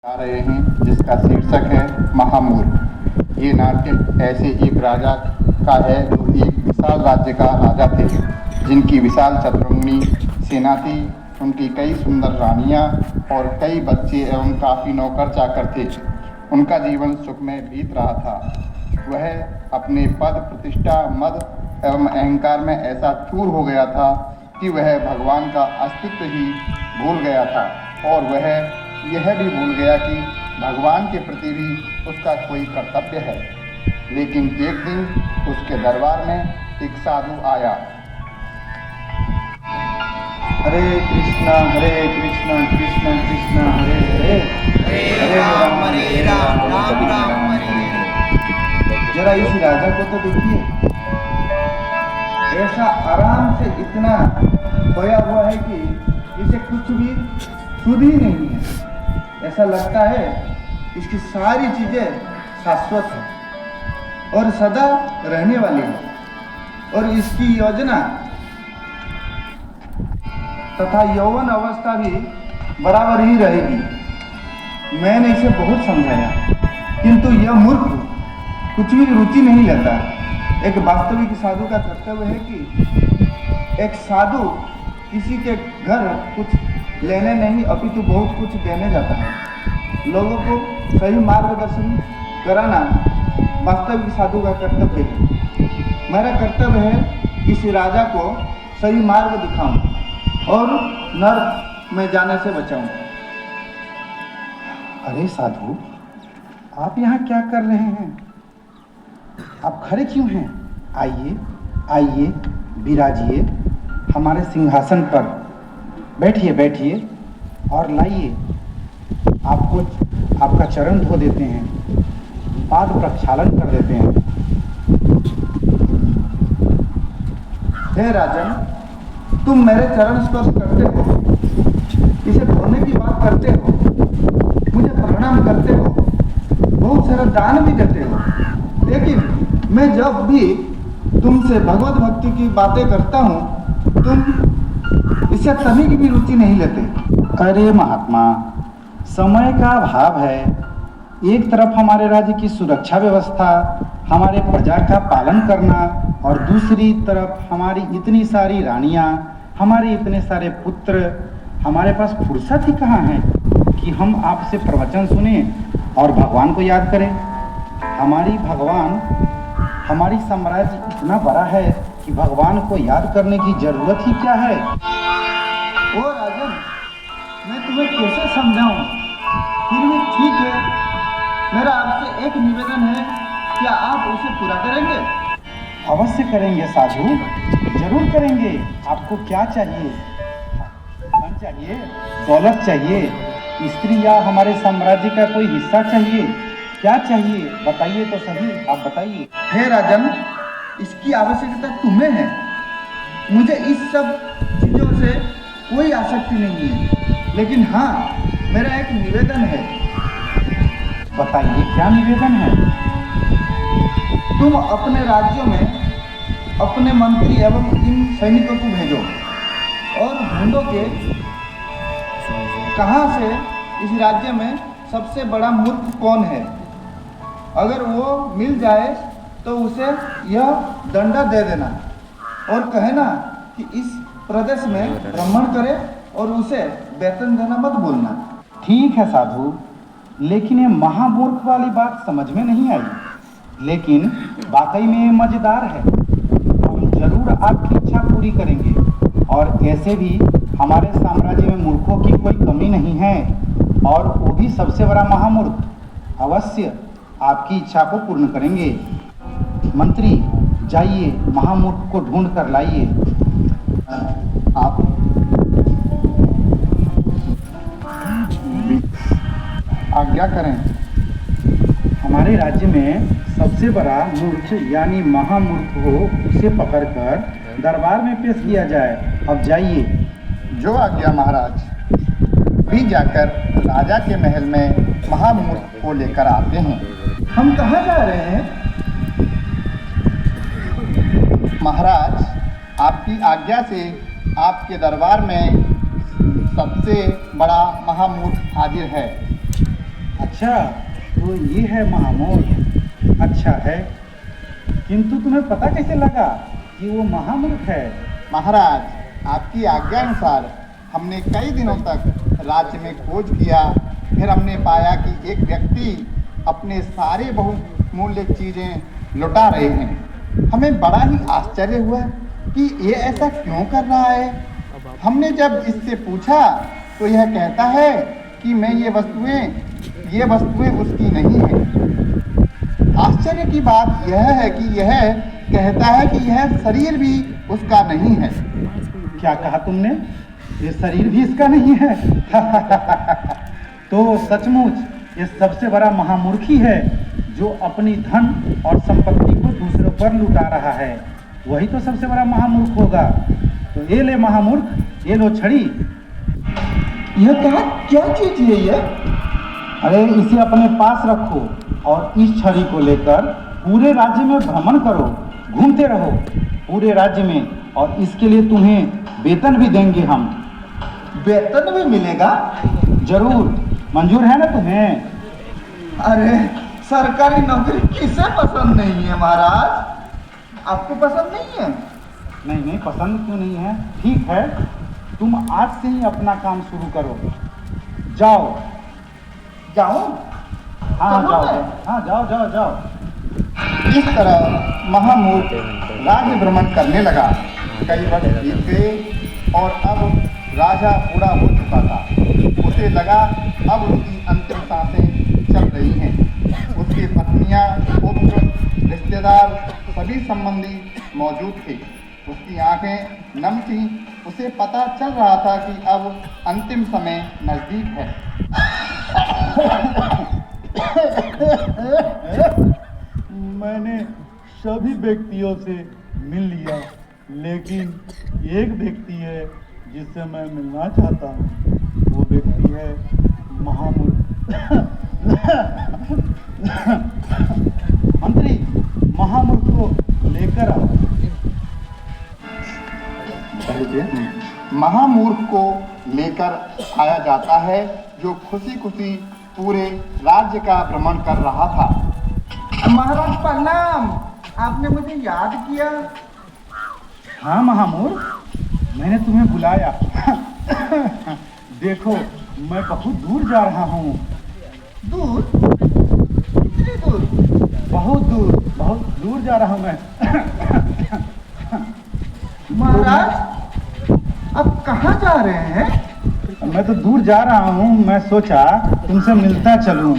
गा रहे हैं जिसका शीर्षक है महामूर्ख। ये नाट्य ऐसे एक राजा का है जो एक विशाल राज्य का राजा थे, जिनकी विशाल चतुरंगी सेना थी। उनकी कई सुंदर रानियां और कई बच्चे एवं काफ़ी नौकर चाकर थे। उनका जीवन सुखमय बीत रहा था। वह अपने पद प्रतिष्ठा मद एवं अहंकार में ऐसा चूर हो गया था कि वह भगवान का अस्तित्व ही भूल गया था, और वह यह भी भूल गया कि भगवान के प्रति भी उसका कोई कर्तव्य है। लेकिन एक दिन उसके दरबार में एक साधु आया। हरे कृष्णा कृष्ण कृष्ण हरे हरे, हरे राम राम राम हरे हरे। जरा इस राजा को तो देखिए, ऐसा आराम से इतना खोया हुआ है कि इसे कुछ भी सुध ही नहीं है। ऐसा लगता है इसकी सारी चीजें शाश्वत है और सदा रहने वाली है, और इसकी योजना तथा यौवन अवस्था भी बराबर ही रहेगी। मैंने इसे बहुत समझाया, किंतु यह मूर्ख कुछ भी रुचि नहीं लेता। एक वास्तविक साधु का कर्तव्य है कि एक साधु किसी के घर कुछ लेने नहीं अपितु बहुत कुछ देने जाता है। लोगों को सही मार्गदर्शन कराना वास्तविक साधु का कर्तव्य है। मेरा कर्तव्य है इस राजा को सही मार्ग दिखाऊं और नर्क में जाने से बचाऊं। अरे साधु, आप यहाँ क्या कर रहे हैं? आप खड़े क्यों हैं? आइए आइए, विराजिए हमारे सिंहासन पर। बैठिए बैठिए और लाइए, आपको आपका चरण धो देते हैं, पाद प्रक्षालन कर देते हैं। हे राजन, तुम मेरे चरण स्पर्श करते हो, इसे धोने की बात करते हो, मुझे प्रणाम करते हो, बहुत सारा दान भी देते हो, लेकिन मैं जब भी तुमसे भगवत भक्ति की बातें करता हूँ, तुम इससे कभी की भी रुचि नहीं लेते। अरे महात्मा, समय का अभाव है। एक तरफ हमारे राज्य की सुरक्षा व्यवस्था, हमारे प्रजा का पालन करना, और दूसरी तरफ हमारी इतनी सारी रानियां, हमारे इतने सारे पुत्र। हमारे पास फुर्सत ही कहाँ है कि हम आपसे प्रवचन सुने और भगवान को याद करें। हमारी साम्राज्य इतना बड़ा है कि भगवान को याद करने की जरूरत ही क्या है। ओ राजन, मैं तुम्हें कैसे समझाऊं? फिर भी ठीक है, मेरा आपसे एक निवेदन है, क्या आप उसे पूरा करेंगे? अवश्य करेंगे साधु, जरूर करेंगे। आपको क्या चाहिए? धन चाहिए, दौलत चाहिए, स्त्री या हमारे साम्राज्य का कोई हिस्सा चाहिए? क्या चाहिए बताइए तो सही, आप बताइए। हे राजन, इसकी आवश्यकता तुम्हें है, मुझे इस सब चीजों से कोई आसक्ति नहीं है। लेकिन हाँ, मेरा एक निवेदन है। बताइए, क्या निवेदन है? तुम अपने राज्यों में अपने मंत्री एवं इन सैनिकों को भेजो और ढूंढो के कहाँ से इस राज्य में सबसे बड़ा मूर्ख कौन है। अगर वो मिल जाए तो उसे यह दंडा दे देना और कहना कि इस प्रदेश में भ्रमण करे, और उसे वेतन देना मत बोलना। ठीक है साधु, लेकिन ये महामूर्ख वाली बात समझ में नहीं आई। लेकिन वाकई में ये मजेदार है। हम जरूर आपकी इच्छा पूरी करेंगे, और ऐसे भी हमारे साम्राज्य में मूर्खों की कोई कमी नहीं है, और वो भी सबसे बड़ा महामूर्ख। अवश्य आपकी इच्छा को पूर्ण करेंगे। मंत्री, जाइए महामूर्ख को ढूंढ कर लाइए। आप आज्ञा करें। हमारे राज्य में सबसे बड़ा मूर्ख यानी महामूर्ख हो, उसे पकड़कर दरबार में पेश किया जाए। अब जाइए। जो आज्ञा महाराज। भी जाकर राजा के महल में महामूर्ख को लेकर आते हैं। हम कहाँ जा रहे हैं? महाराज, आपकी आज्ञा से आपके दरबार में सबसे बड़ा महामूर्ख हाजिर है। अच्छा, तो ये है महामूर्ख। अच्छा है, किंतु तुम्हें पता कैसे लगा कि वो महामूर्ख है? महाराज, आपकी आज्ञा अनुसार हमने कई दिनों तक राज्य में खोज किया। फिर हमने पाया कि एक व्यक्ति अपने सारे बहुमूल्य चीज़ें लुटा रहे हैं। हमें बड़ा ही आश्चर्य हुआ कि ये ऐसा क्यों कर रहा है। हमने जब इससे पूछा तो यह कहता है कि मैं ये वस्तुएं उसकी नहीं हैं। आश्चर्य की बात यह है कि यह कहता है कि यह शरीर भी उसका नहीं है। क्या कहा तुमने? ये शरीर भी इसका नहीं है? तो सचमुच ये सबसे बड़ा महामूर्खी है, जो अपनी धन और संपत्ति को दूसरों पर लुटा रहा है। वही तो सबसे बड़ा महामूर्ख होगा। तो ये ले महामूर्ख, ये लो छड़ी। यह क्या चीज है ये? अरे इसे अपने पास रखो और इस छड़ी को लेकर पूरे राज्य में भ्रमण करो, घूमते रहो पूरे राज्य में, और इसके लिए तुम्हें वेतन भी देंगे हम। वेतन भी मिलेगा? जरूर, मंजूर है ना तुम्हें? अरे सरकारी नौकरी किसे पसंद नहीं है महाराज? आपको पसंद नहीं है? नहीं, पसंद क्यों नहीं है? ठीक है, तुम आज से ही अपना काम शुरू करो। जाओ। जाऊं? हाँ चलो जाओ, मैं? हाँ जाओ। इस तरह महामूर्ख राज्य भ्रमण करने लगा। कई वर्ष बीत गए और अब राजा बूढ़ा हो चुका था। उसे लगा अब उसकी अंतिम सांसें चल रही हैं। उसकी पत्नियां, पुत्र, रिश्तेदार, सभी संबंधी मौजूद थे। उसकी आंखें नम थीं। उसे पता चल रहा था कि अब अंतिम समय नजदीक है। मैंने सभी व्यक्तियों से मिल लिया, लेकिन एक व्यक्ति है जिससे मैं मिलना चाहता हूँ। वो व्यक्ति है महामूर्ख। मंत्री, महामूर्ख को लेकर आओ। महामूर्ख को लेकर आया जाता है, जो खुशी खुशी पूरे राज्य का भ्रमण कर रहा था। महाराज प्रणाम, आपने मुझे याद किया? हाँ महामूर्ख, मैंने तुम्हें बुलाया। देखो, मैं बहुत दूर जा रहा हूँ। दूर? कितनी दूर? बहुत दूर जा रहा हूँ मैं। महाराज अब कहाँ जा रहे हैं? मैं तो दूर जा रहा हूँ। मैं सोचा तुमसे मिलता चलूं।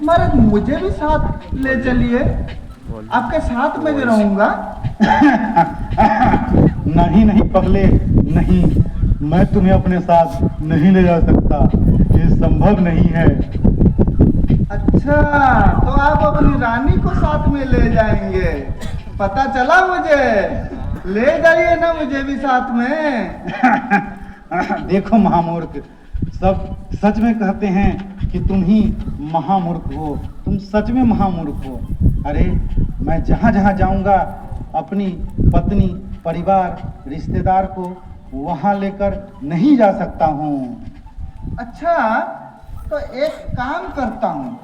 महाराज मुझे भी साथ ले चलिए, आपके साथ में भी रहूंगा। नहीं पगले, नहीं, मैं तुम्हें अपने साथ नहीं ले जा सकता। ये संभव नहीं है। अच्छा, तो आप अपनी रानी को साथ में ले जाएंगे? पता चला मुझे। ले जाइए ना मुझे भी साथ में। देखो महामूर्ख, सब सच में कहते हैं कि तुम ही महामूर्ख हो। तुम सच में महामूर्ख हो। अरे मैं जहाँ जहाँ जाऊँगा अपनी पत्नी, परिवार, रिश्तेदार को वहाँ लेकर नहीं जा सकता हूँ। अच्छा, तो एक काम करता हूँ,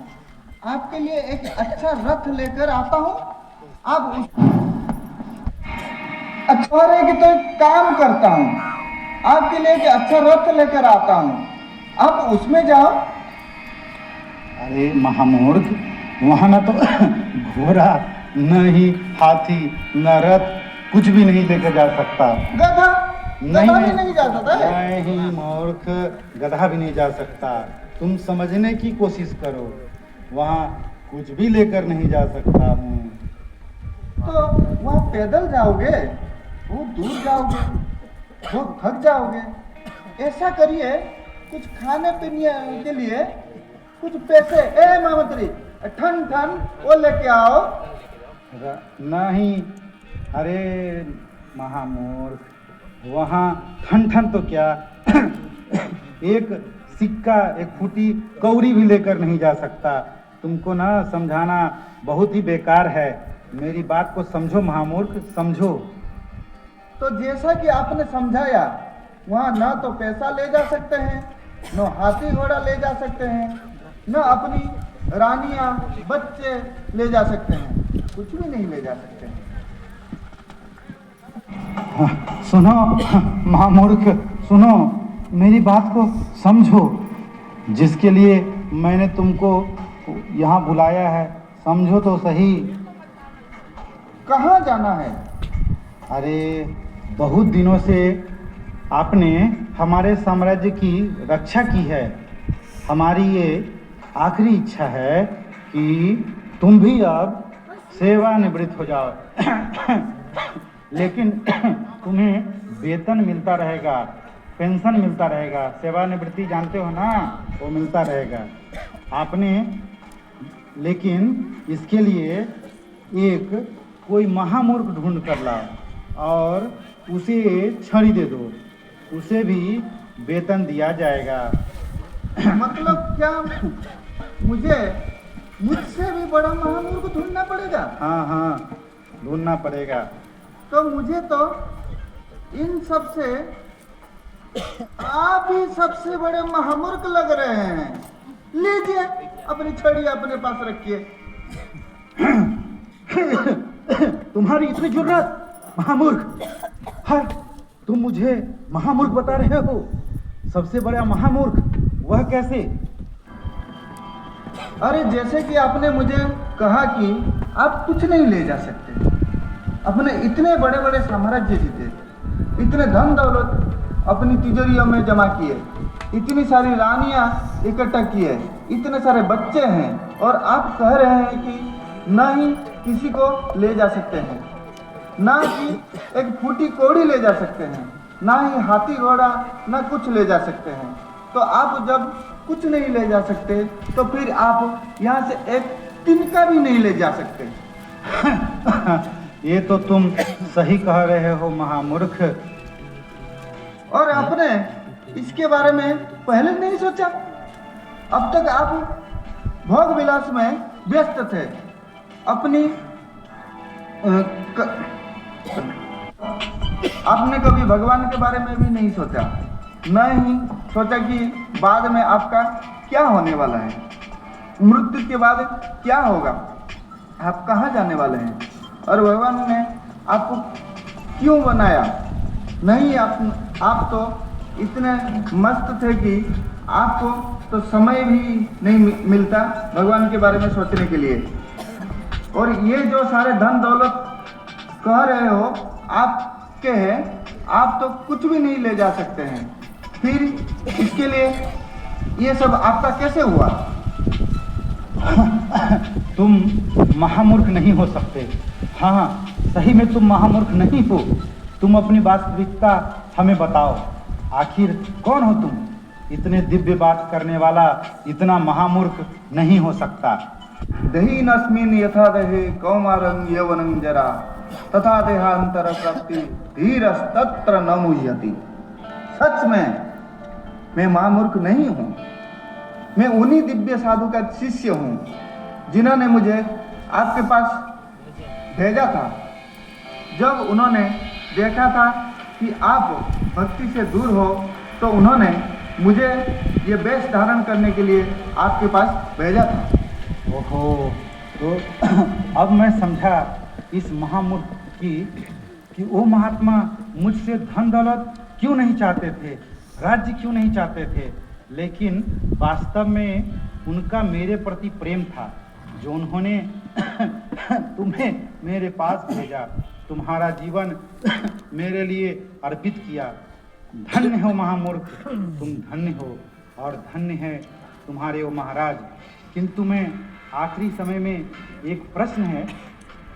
आपके लिए एक अच्छा रथ लेकर आता हूँ। आप उस अच्छा रहेगी तो एक काम करता हूँ, आपके लिए एक अच्छा रथ लेकर आता हूँ, आप उसमें जाओ। अरे महामूर्ख, वहाँ न तो घोड़ा, न ही हाथी, न रथ, कुछ भी नहीं लेकर जा सकता। गधा? गधा भी नहीं जा सकता है? नहीं मूर्ख, गधा भी नहीं जा सकता। तुम समझने की कोशिश करो, वहाँ कुछ भी लेकर नहीं जा सकता हूँ। तो वहाँ पैदल जाओगे, बहुत दूर जाओगे, बहुत थक जाओगे। ऐसा करिए, कुछ खाने पीने के लिए कुछ पैसे, ए महामंत्री, ठन वो लेके आओ। नहीं, अरे महामूर्ख, वहाँ ठन तो क्या, एक सिक्का, एक फूटी कौड़ी भी लेकर नहीं जा सकता। तुमको ना समझाना बहुत ही बेकार है। मेरी बात को समझो महामूर्ख, समझो। तो जैसा कि आपने समझाया, वहाँ ना तो पैसा ले जा सकते हैं, न हाथी घोड़ा ले जा सकते हैं, न अपनी रानियां बच्चे ले जा सकते हैं, कुछ भी नहीं ले जा सकते हैं। सुनो महामूर्ख, सुनो, मेरी बात को समझो। जिसके लिए मैंने तुमको यहाँ बुलाया है, समझो तो सही। कहाँ जाना है? अरे बहुत दिनों से आपने हमारे साम्राज्य की रक्षा की है। हमारी ये आखिरी इच्छा है कि तुम भी अब सेवानिवृत्त हो जाओ। लेकिन तुम्हें वेतन मिलता रहेगा, पेंशन मिलता रहेगा। सेवानिवृत्ति जानते हो ना, वो मिलता रहेगा आपने। लेकिन इसके लिए एक कोई महामूर्ख ढूंढ कर लाओ और उसे छड़ी दे दो, उसे भी वेतन दिया जाएगा। मतलब क्या मुझसे भी बड़ा महामूर्ख ढूंढना पड़ेगा? हाँ हाँ, ढूंढना पड़ेगा। तो मुझे तो इन सब से आप ही सबसे बड़े महामूर्ख लग रहे हैं। लीजिए अपनी छड़ी अपने पास रखिए। तुम्हारी इतनी जुर्रत, महामूर्ख! हाय, तुम मुझे महामूर्ख बता रहे हो? सबसे बड़ा महामूर्ख वह कैसे? अरे जैसे कि आपने मुझे कहा कि आप कुछ नहीं ले जा सकते, अपने इतने बड़े बड़े साम्राज्य जीते, इतने धन दौलत अपनी तिजोरियों में जमा किए, इतनी सारी रानियां इकट्ठा किए, इतने सारे बच्चे हैं, और आप कह रहे हैं कि ना ही किसी को ले जा सकते हैं, ना कि एक फूटी कौड़ी ले जा सकते हैं, ना ही हाथी घोड़ा, ना कुछ ले जा सकते हैं। तो आप जब कुछ नहीं ले जा सकते तो फिर आप यहाँ से एक तिनका भी नहीं ले जा सकते। ये तो तुम सही कह रहे हो महामूर्ख। और आपने इसके बारे में पहले नहीं सोचा? अब तक आप भोग विलास में व्यस्त थे, अपनी आपने कभी भगवान के बारे में भी नहीं सोचा, न ही सोचा कि बाद में आपका क्या होने वाला है, मृत्यु के बाद क्या होगा, आप कहाँ जाने वाले हैं, और भगवान ने आपको क्यों बनाया। नहीं, आप तो इतने मस्त थे कि आपको तो समय भी नहीं मिलता भगवान के बारे में सोचने के लिए। और ये जो सारे धन दौलत कह रहे हो आपके हैं, आप तो कुछ भी नहीं ले जा सकते हैं, फिर इसके लिए ये सब आपका कैसे हुआ? तुम महामूर्ख नहीं हो सकते। हाँ, सही में तुम महामूर्ख नहीं हो। तुम अपनी वास्तविकता हमें बताओ, आखिर कौन हो तुम? इतने दिव्य बात करने वाला इतना महामूर्ख नहीं हो सकता। दहीनस्मिन् यथा देहे कौमारं यौवनं जरा तथा देहांतर प्राप्ति धीरस्तत्र न मुह्यति। सच में मैं महामूर्ख नहीं हूँ, मैं उन्हीं दिव्य साधु का शिष्य हूँ जिन्होंने मुझे आपके पास भेजा था। जब उन्होंने देखा था कि आप भक्ति से दूर हो तो उन्होंने मुझे ये वेश धारण करने के लिए आपके पास भेजा था। ओहो, तो अब मैं समझा इस महामूर्ख कि वो महात्मा मुझसे धन दौलत क्यों नहीं चाहते थे, राज्य क्यों नहीं चाहते थे, लेकिन वास्तव में उनका मेरे प्रति प्रेम था, जो उन्होंने तुम्हें मेरे पास भेजा, तुम्हारा जीवन मेरे लिए अर्पित किया। धन्य हो महामूर्ख, तुम धन्य हो, और धन्य है तुम्हारे वो महाराज। किंतु मैं आखिरी समय में एक प्रश्न है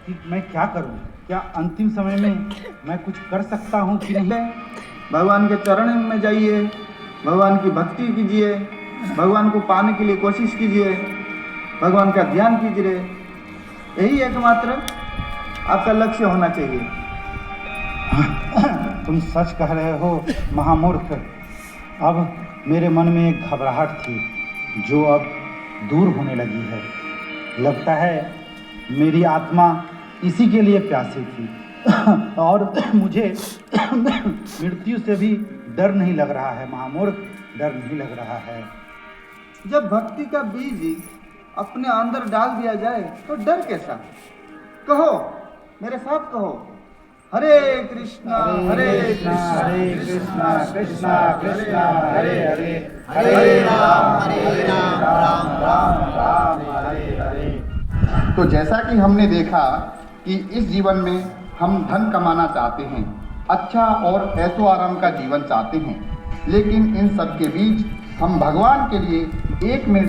कि मैं क्या करूं? क्या अंतिम समय में मैं कुछ कर सकता हूं कि नहीं? भगवान के चरण में जाइए, भगवान की भक्ति कीजिए, भगवान को पाने के लिए कोशिश कीजिए, भगवान का ध्यान कीजिए। यही एकमात्र आपका लक्ष्य होना चाहिए। तुम सच कह रहे हो महामूर्ख। अब मेरे मन में एक घबराहट थी जो अब दूर होने लगी है। लगता है मेरी आत्मा इसी के लिए प्यासी थी और मुझे मृत्यु से भी डर नहीं लग रहा है महामूर्ख, डर नहीं लग रहा है। जब भक्ति का बीज अपने अंदर डाल दिया जाए तो डर कैसा? कहो, मेरे साथ कहो, हरे कृष्णा कृष्णा कृष्णा कृष्णा हरे हरे, हरे राम राम राम राम हरे हरे। तो जैसा कि हमने देखा कि इस जीवन में हम धन कमाना चाहते हैं, अच्छा और ऐशो आराम का जीवन चाहते हैं, लेकिन इन सब के बीच हम भगवान के लिए 1 मिनट